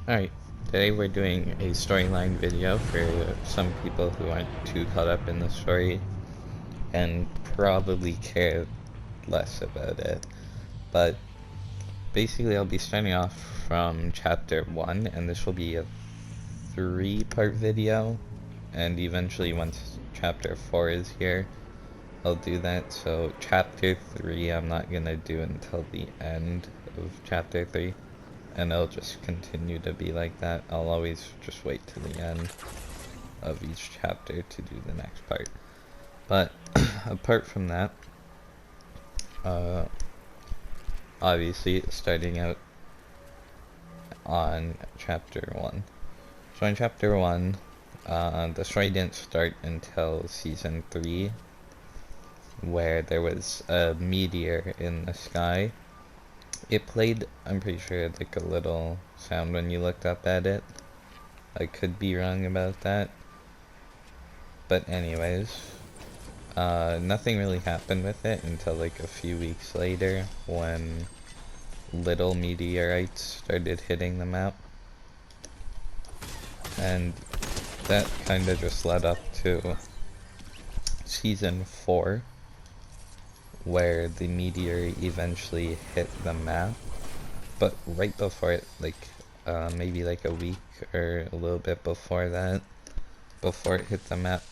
Alright, today we're doing a storyline video for some people who aren't too caught up in the story and probably care less about it. But basically I'll be starting off from chapter 1, and this will be a 3-part video, and eventually once chapter 4 is here, I'll do that. So chapter 3 I'm not gonna do until the end of chapter 3. And it'll just continue to be like that. I'll always just wait till the end of each chapter to do the next part. But apart from that, obviously starting out on chapter 1. So in chapter 1, the story didn't start until season 3, where there was a meteor in the sky. It played, I'm pretty sure, like a little sound when you looked up at it. I could be wrong about that. But anyways, nothing really happened with it until like a few weeks later when little meteorites started hitting the map. And that kind of just led up to season 4, where the meteor eventually hit the map. But right before it, like maybe like a week or a little bit before that, before it hit the map,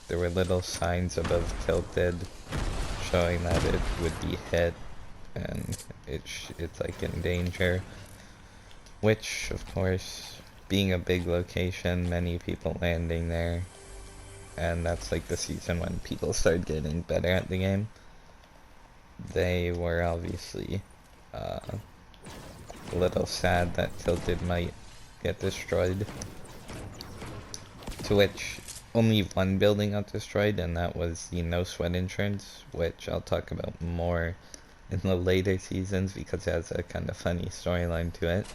there were little signs above tilted showing that it would be hit and it's like in danger, which of course, being a big location, many people landing there, and that's like the season when people started getting better at the game, they were obviously a little sad that tilted might get destroyed. To which only one building got destroyed, and that was the no sweat entrance, which I'll talk about more in the later seasons because it has a kind of funny storyline to it.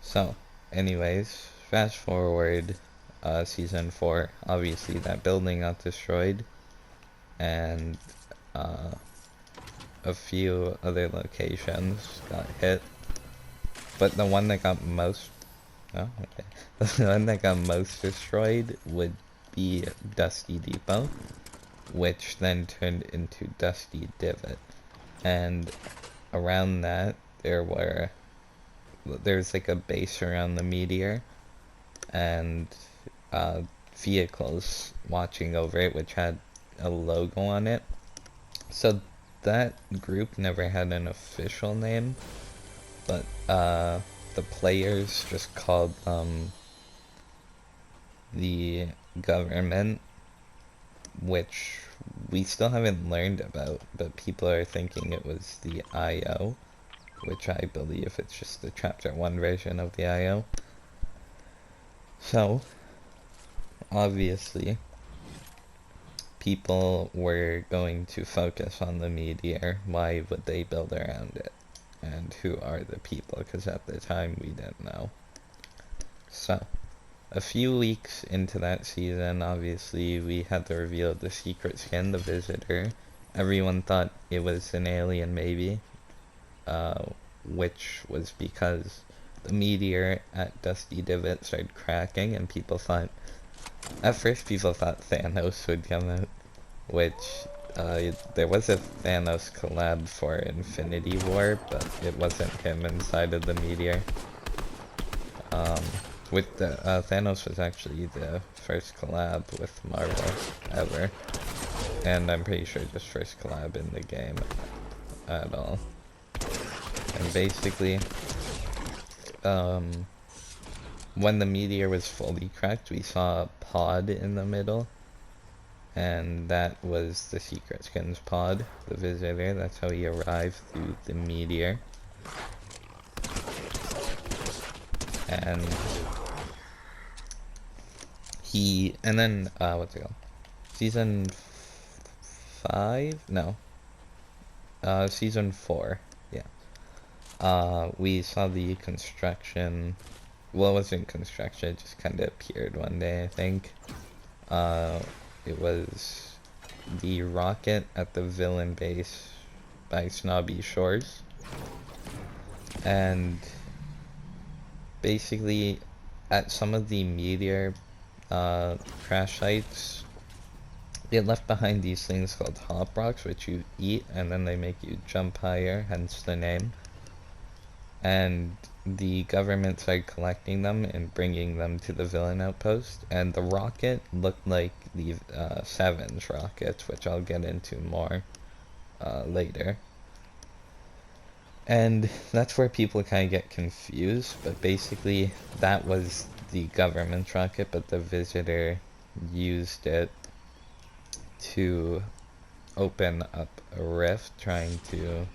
So, anyways, fast forward, season 4, obviously that building got destroyed, and a few other locations got hit, but the one that got most the one that got most destroyed would be Dusty Depot, which then turned into Dusty Divot. And around that, there's like a base around the meteor, and vehicles watching over it, which had a logo on it. So that group never had an official name, but the players just called them the government, which we still haven't learned about, but people are thinking it was the IO, which I believe it's just the chapter 1 version of the IO. So, obviously, people were going to focus on the meteor. Why would they build around it? And who are the people? Because at the time we didn't know. So, a few weeks into that season, obviously, we had the reveal of the secret skin, the Visitor. Everyone thought it was an alien, maybe, which was because the meteor at Dusty Divot started cracking, and at first people thought Thanos would come out, which, there was a Thanos collab for Infinity War, but it wasn't him inside of the meteor. Thanos was actually the first collab with Marvel ever, and I'm pretty sure just first collab in the game at all. And basically, when the meteor was fully cracked, we saw a pod in the middle, and that was the Secret Skins pod, the Visitor. That's how he arrived through the meteor. And what's it called? Season 5? No. Season 4, yeah. We saw the construction. Well, it wasn't construction, it just kind of appeared one day, I think. It was the rocket at the villain base by Snobby Shores. And basically, at some of the meteor crash sites, it left behind these things called hop rocks, which you eat, and then they make you jump higher, hence the name. And the government started collecting them and bringing them to the villain outpost, and the rocket looked like the Sevens rockets, which I'll get into more later. And that's where people kind of get confused, but basically that was the government rocket, but the visitor used it to open up a rift, trying to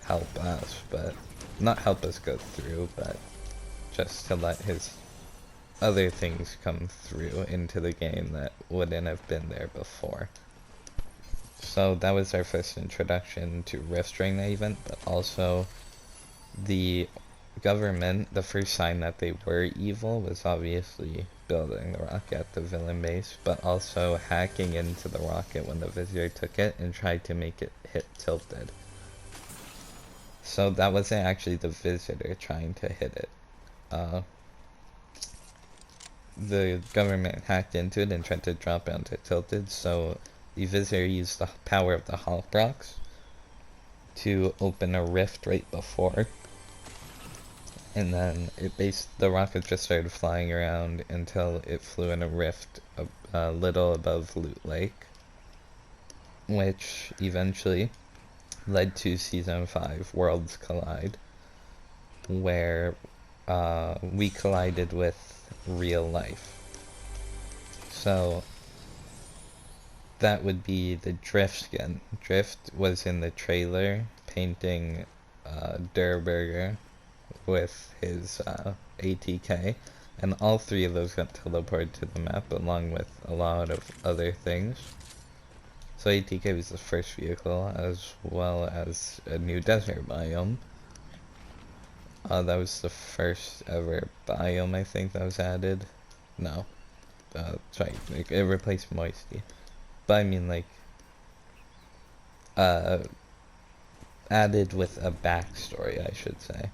help us, but not help us go through, but just to let his other things come through into the game that wouldn't have been there before. So that was our first introduction to Rift during the event, but also the government, the first sign that they were evil was obviously building the rocket at the villain base, but also hacking into the rocket when the visitor took it and tried to make it hit tilted. So that wasn't actually the visitor trying to hit it. The government hacked into it and tried to drop it onto tilted, so the visitor used the power of the hop rocks to open a rift right before. And then the rocket just started flying around until it flew in a rift a little above Loot Lake, which eventually led to Season 5, Worlds Collide, where we collided with real life. So that would be the Drift skin. Drift was in the trailer painting Durburger with his ATK, and all three of those got teleported to the map along with a lot of other things. So ATK was the first vehicle, as well as a new desert biome. That was the first ever biome, I think, that was added. No. Sorry, it replaced Moisty. But I mean, like, added with a backstory, I should say.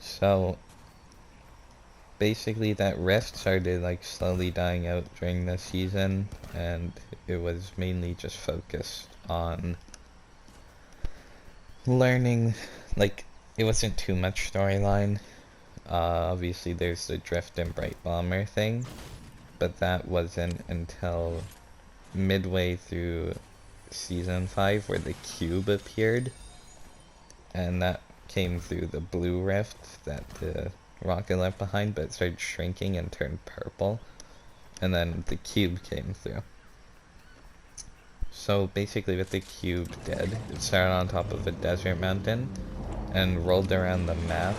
So, basically that rift started, like, slowly dying out during the season, and it was mainly just focused on learning, like, it wasn't too much storyline. Obviously there's the Drift and Bright Bomber thing, but that wasn't until midway through Season 5 where the cube appeared, and that came through the blue rift that the rocket left behind, but it started shrinking and turned purple, and then the cube came through. So basically what the cube did, it started on top of a desert mountain and rolled around the map,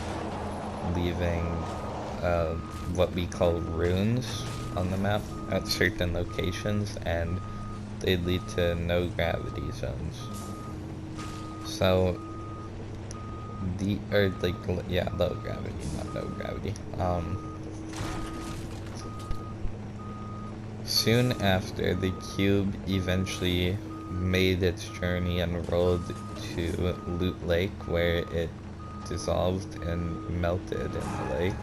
leaving what we call runes on the map at certain locations, and they lead to no gravity zones. So low gravity, not no gravity. Soon after, the cube eventually made its journey and rolled to Loot Lake, where it dissolved and melted in the lake.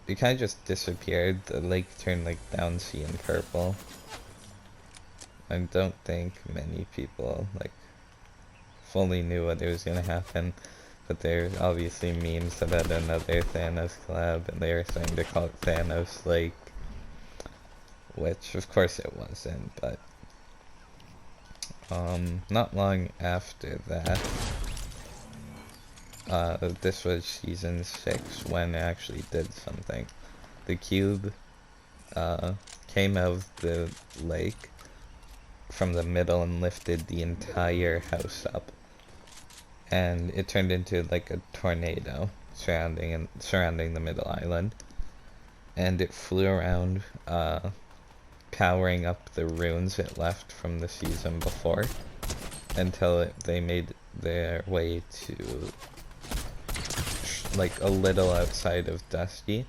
It kind of just disappeared. The lake turned like bouncy and purple. I don't think many people like fully knew what was gonna happen, but there's obviously memes about another Thanos collab, and they were starting to call it Thanos Lake, which of course it wasn't, but not long after that, this was Season 6 when it actually did something. The cube came out of the lake from the middle and lifted the entire house up, and it turned into like a tornado surrounding the middle island, and it flew around, powering up the runes it left from the season before, until they made their way to like a little outside of Dusty,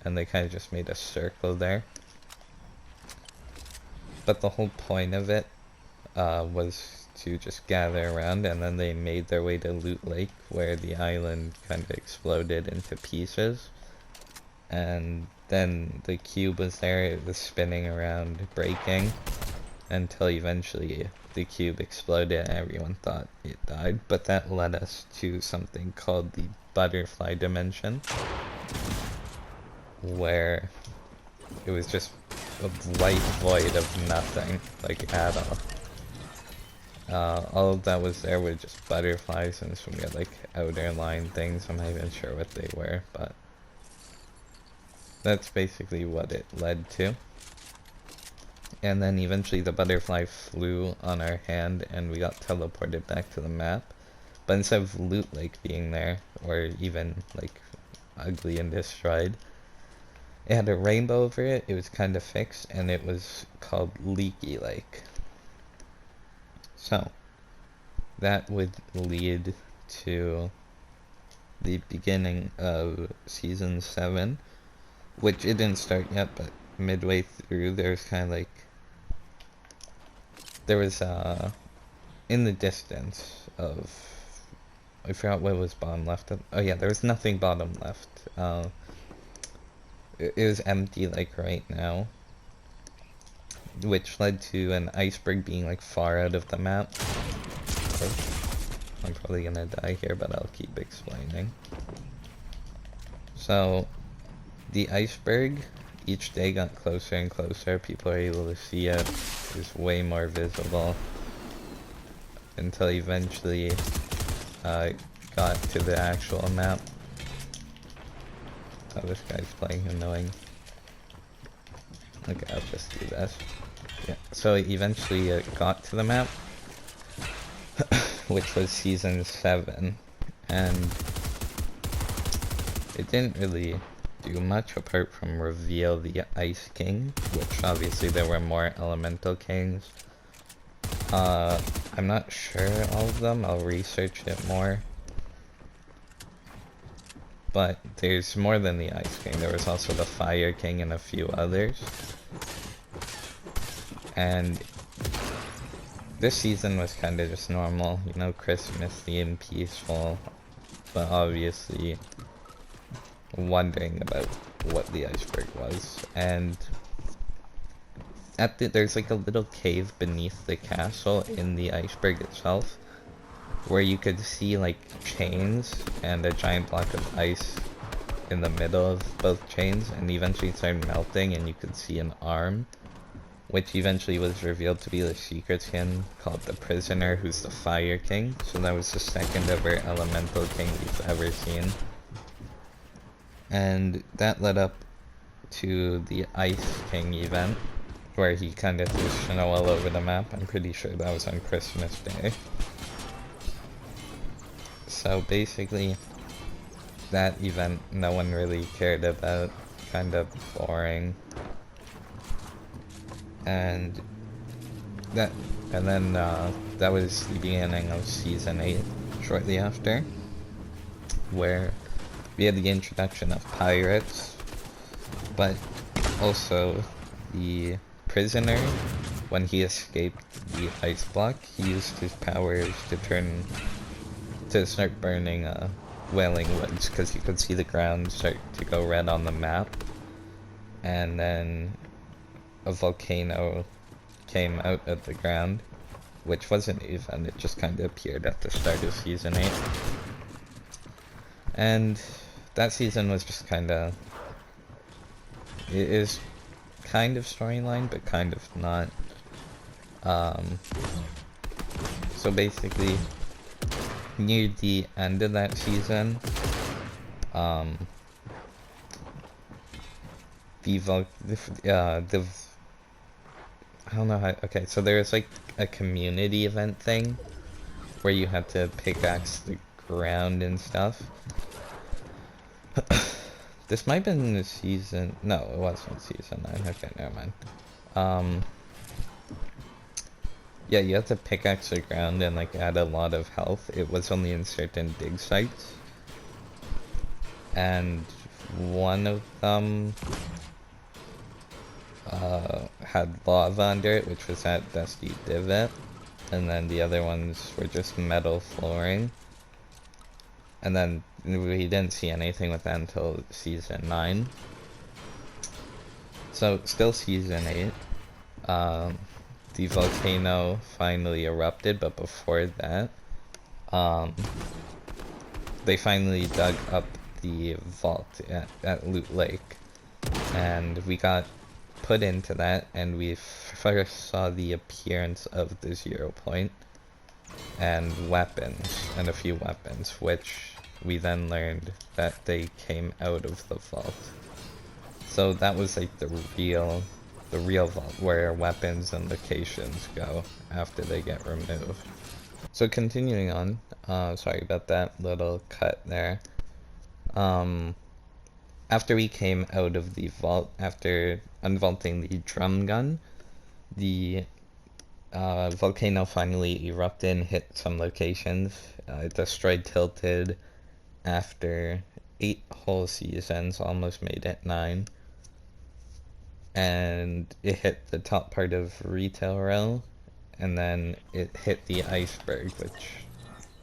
and they kind of just made a circle there. But the whole point of it was to just gather around, and then they made their way to Loot Lake, where the island kind of exploded into pieces. And then the cube was there, it was spinning around, breaking, until eventually the cube exploded and everyone thought it died. But that led us to something called the butterfly dimension, where it was just a white void of nothing, like at all. All of that was there were just butterflies and some weird like outer line things. I'm not even sure what they were, but that's basically what it led to. And then eventually the butterfly flew on our hand and we got teleported back to the map. But instead of Loot Lake being there, or even like ugly and destroyed, it had a rainbow over it, it was kind of fixed, and it was called Leaky Lake. So, that would lead to the beginning of Season 7, which it didn't start yet, but midway through there was kind of like, there was in the distance of, I forgot what was bottom left. Oh yeah, there was nothing bottom left. It was empty like right now, which led to an iceberg being like far out of the map. I'm probably gonna die here, but I'll keep explaining. So the iceberg each day got closer and closer. People are able to see it. It's way more visible until eventually it got to the actual map. Oh, this guy's playing annoying. Okay, I'll just do this. Yeah, so eventually it got to the map, which was Season 7, and it didn't really do much apart from reveal the Ice King, which obviously there were more Elemental Kings. I'm not sure all of them, I'll research it more. But there's more than the Ice King, there was also the Fire King and a few others. And this season was kind of just normal, you know, Christmassy and peaceful, but obviously wondering about what the iceberg was. And there's like a little cave beneath the castle in the iceberg itself, where you could see like chains and a giant block of ice in the middle of both chains, and eventually it started melting and you could see an arm, which eventually was revealed to be the secret skin called the Prisoner, who's the Fire King. So that was the second ever Elemental King we've ever seen. And that led up to the Ice King event, where he kind of threw snow all over the map. I'm pretty sure that was on Christmas Day. So basically, that event no one really cared about, kind of boring. And then that was the beginning of Season 8, shortly after, where we had the introduction of pirates, but also the Prisoner, when he escaped the ice block, he used his powers to start burning Wailing Woods, because you could see the ground start to go red on the map, and then a volcano came out of the ground, which wasn't even, it just kind of appeared at the start of Season 8. And that season was just kind of, it is kind of storyline, but kind of not. So basically, near the end of that season, I don't know how, okay, so there's like a community event thing where you had to pickaxe the ground and stuff. This might have been the season, no, it wasn't Season 9, okay, never mind. Yeah, you have to pickaxe the ground and like add a lot of health. It was only in certain dig sites. And one of them had lava under it, which was at Dusty Divot. and then the other ones were just metal flooring. And then we didn't see anything with that until Season 9. So, still Season 8. The volcano finally erupted, but before that, they finally dug up the vault at Loot Lake. And we got put into that, and we first saw the appearance of the 0 point and weapons, and a few weapons, which we then learned that they came out of the vault. So that was like the real vault, where weapons and locations go after they get removed. So continuing on, sorry about that little cut there. After we came out of the vault, after unvaulting the drum gun, the volcano finally erupted and hit some locations. It destroyed Tilted after 8 whole seasons, almost made it 9. And it hit the top part of Retail Row, and then it hit the iceberg, which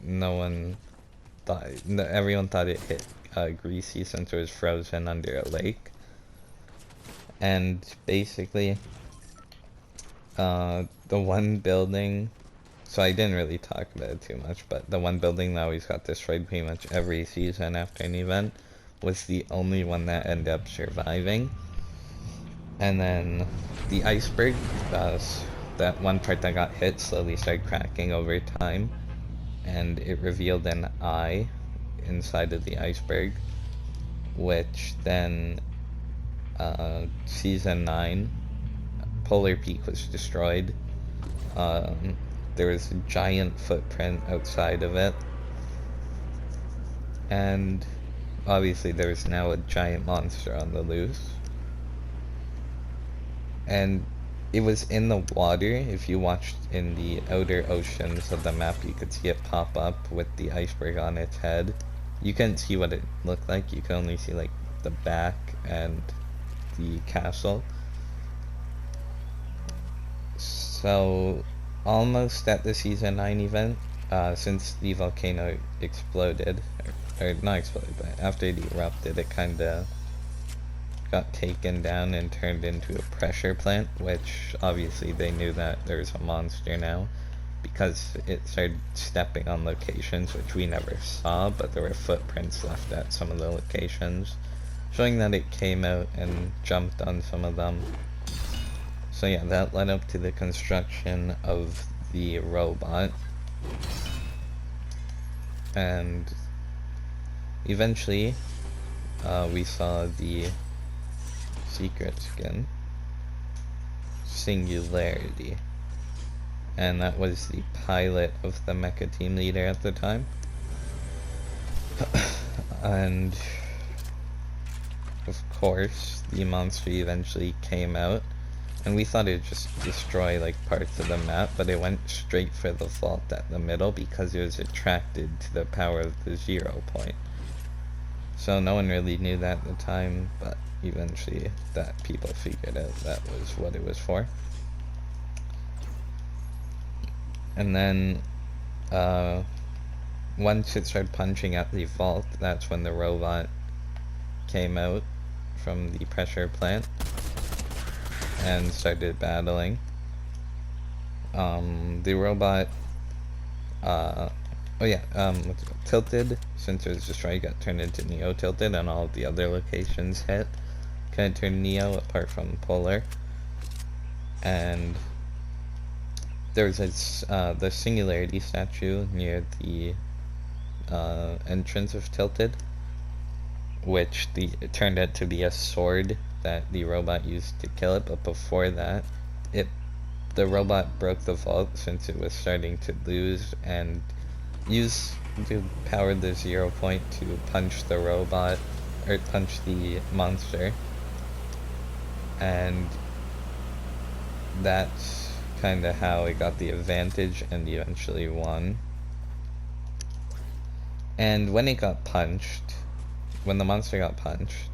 everyone thought it hit Greasy since it was frozen under a lake. And basically, the one building, so I didn't really talk about it too much, but the one building that always got destroyed pretty much every season after an event was the only one that ended up surviving. And then the iceberg, that one part that got hit slowly started cracking over time, and it revealed an eye inside of the iceberg, which then Season 9, Polar Peak was destroyed. There was a giant footprint outside of it, and obviously there was now a giant monster on the loose. And it was in the water. If you watched in the outer oceans of the map, you could see it pop up with the iceberg on its head. You couldn't see what it looked like. You could only see like the back and the castle. So almost at the Season 9 event, since the volcano exploded, or not exploded, but after it erupted, it kinda got taken down and turned into a pressure plant, which obviously they knew that there's a monster now, because it started stepping on locations which we never saw, but there were footprints left at some of the locations, showing that it came out and jumped on some of them. So yeah, that led up to the construction of the robot, and eventually we saw the secret skin, Singularity, and that was the pilot of the mecha team leader at the time. And of course the monster eventually came out, and we thought it'd just destroy like parts of the map, but it went straight for the vault at the middle because it was attracted to the power of the 0 point. So no one really knew that at the time, but eventually that people figured out that was what it was for. And then once it started punching at the vault, that's when the robot came out from the pressure plant and started battling. The robot Tilted, since it was destroyed, got turned into Neo Tilted, and all of the other locations hit kind of turned Neo, apart from Polar. And there was the Singularity statue near the entrance of Tilted, which it turned out to be a sword that the robot used to kill it. But before that, the robot broke the vault since it was starting to lose, and used to power the 0 point to punch the robot, or punch the monster. And that's kind of how it got the advantage and eventually won. And when the monster got punched,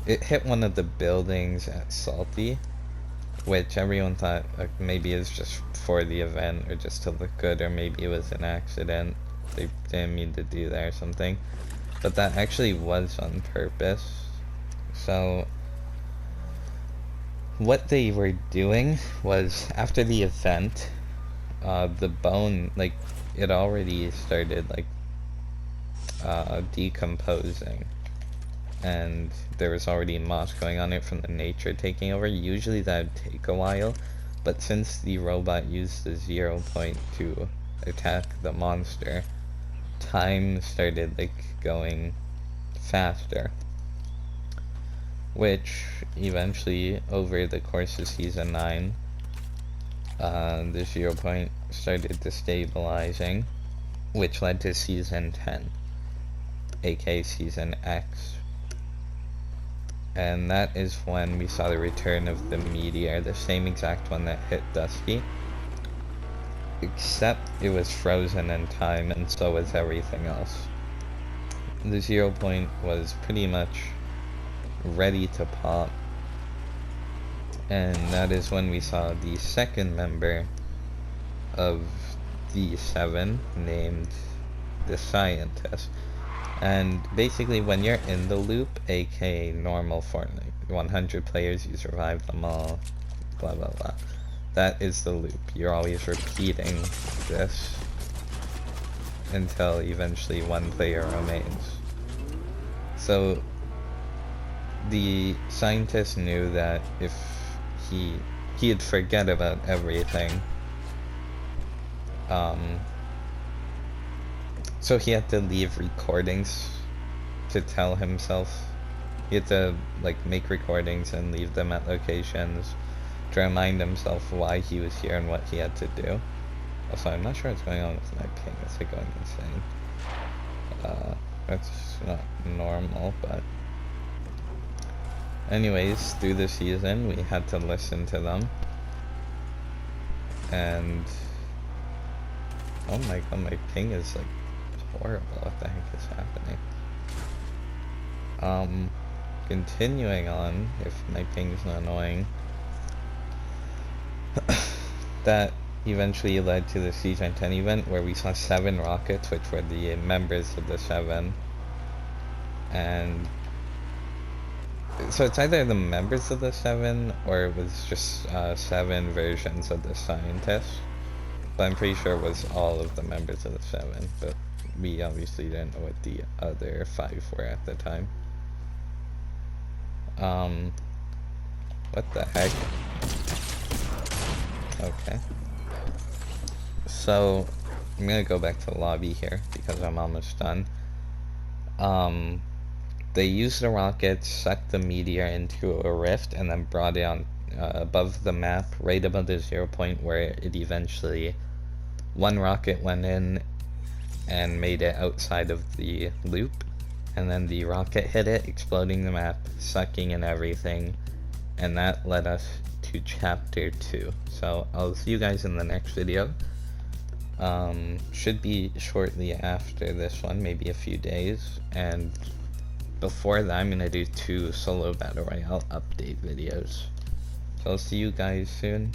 it hit one of the buildings at Salty, which everyone thought maybe is just for the event or just to look good, or maybe it was an accident. They didn't mean to do that or something. But that actually was on purpose. So what they were doing was, after the event, the bone, like, it already started, like, decomposing. And there was already moss going on it from the nature taking over. Usually that would take a while, but since the robot used the 0 point to attack the monster, time started, like, going faster. Which, eventually, over the course of Season 9, the 0 point started destabilizing, which led to Season 10, aka Season X. And that is when we saw the return of the meteor, the same exact one that hit Dusky. Except it was frozen in time, and so was everything else. The 0 point was pretty much ready to pop. And that is when we saw the second member of the 7, named the Scientist. And basically, when you're in the loop, aka normal Fortnite, 100 players, you survive them all, blah blah blah. That is the loop. You're always repeating this until eventually one player remains. So the scientist knew that if he'd forget about everything, so he had to leave recordings to tell himself. He had to, like, make recordings and leave them at locations to remind himself why he was here and what he had to do. Also, I'm not sure what's going on with my ping. It's, like, going insane. That's not normal, but anyways, through the season, we had to listen to them. And oh my god, my ping is, like, horrible. What the heck is happening? Continuing on, if my ping's not annoying, that eventually led to the Season 10 event, where we saw 7 rockets, which were the members of the 7. And so it's either the members of the 7, or it was just 7 versions of the Scientist. But I'm pretty sure it was all of the members of the 7, but we obviously didn't know what the other 5 were at the time. What the heck? Okay. So, I'm gonna go back to the lobby here, because I'm almost done. They used the rocket, sucked the meteor into a rift, and then brought it on above the map, right above the 0 point, where it eventually, one rocket went in and made it outside of the loop, and then the rocket hit it, exploding the map, sucking in everything, and that led us to Chapter 2. So I'll see you guys in the next video. Should be shortly after this one, maybe a few days, and before that I'm gonna do 2 solo battle royale update videos. So I'll see you guys soon.